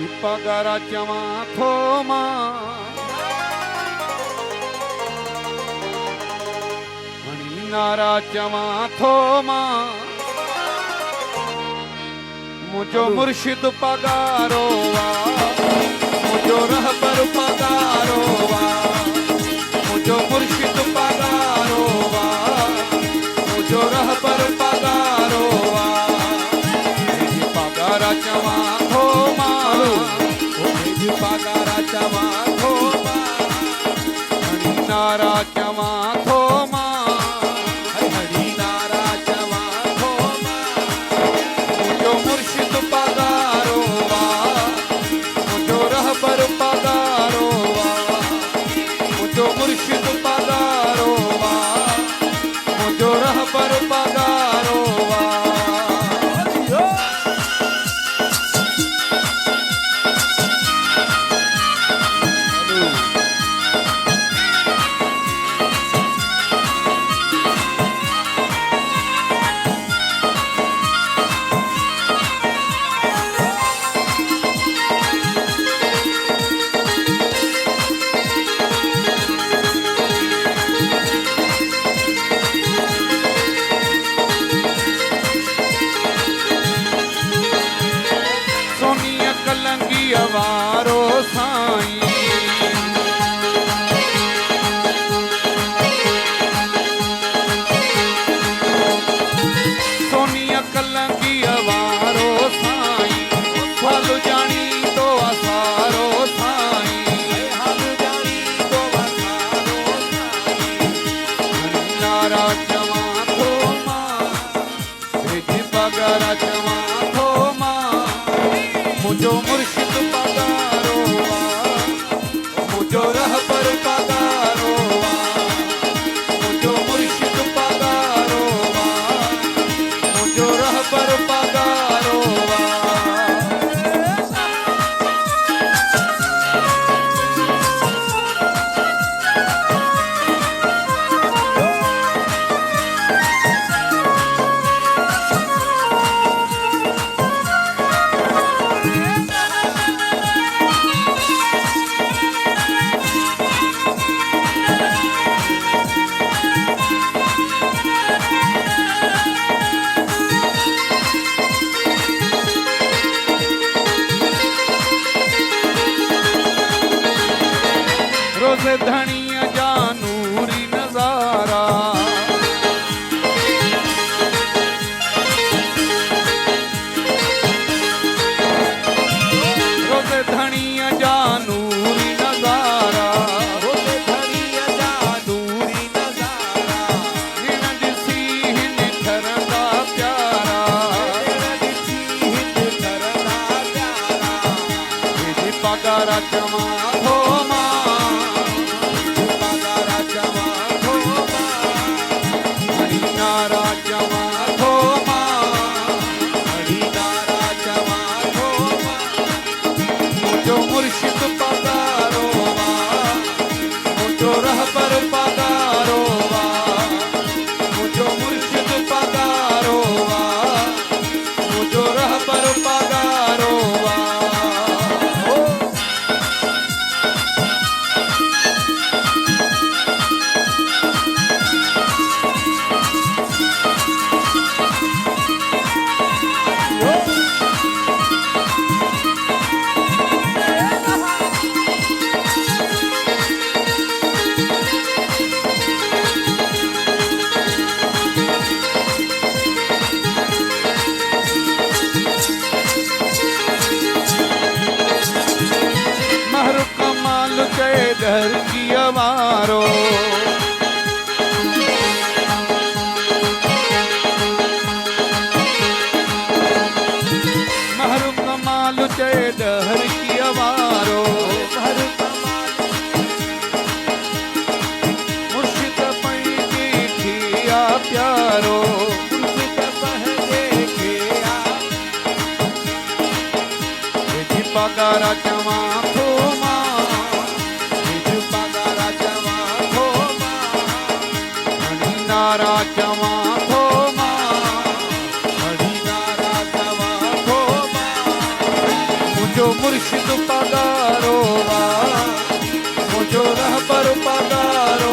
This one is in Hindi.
पगाराच्या माथोमा आणि नाराच्या माथोमा मुझो मुर्शिद पगारोवा मुझो रहबर पगारोवा मुझो मुर्शिद पगारोवा मुझो रहबर पगारोवा पगाराच्या माथोमा पगाराच्या माथोमा आणि नाराच्या माथोमा हरी नाराच्या माथोमा मुझो मुर्शिद पगारोवा मुझो रहबर पगारोवा मुझो मुर्शिद पगारोवा मुझो रहबर पगारोवा अवारो साईं सोनिया कलंगी अवारो साईं हाल जानी तो असारो साईं हाल जानी तो असारो साईं नारा जमा थोमा भेजी पगारा जमा थोमा मुझो मुर्शिद पगारोवा मुझो रहबर पगारोवा मुझो मुर्शिद पगारोवा मुझो रहबर पगारोवा रोज़ धनिया जानूरी नजारा रोज़ धनिया जानूरी नजारा रोज़ धनिया जानूरी नजारा निन दिसी हिन ठरदा प्यारा निन दिसी हिन ठरदा प्यारा ये पगारा जमा थोमा मुर्शिद पगारोवा मुझो रहबर पगारोवा मुझो मुर्शिद पगारोवा मुझो रहबर पगारोवा घर की अवारो महरु कमाल जय दहर की अवारो महरु मुर्शिद पैगी खिया प्यारो मुर्शिद पहले खिया पगारा जमा थोमा नारा जमा थोमा हरी नारा जमा थोमा मुझो मुझो मुर्शिद पगारो वाह, मुझो रहबर पगारो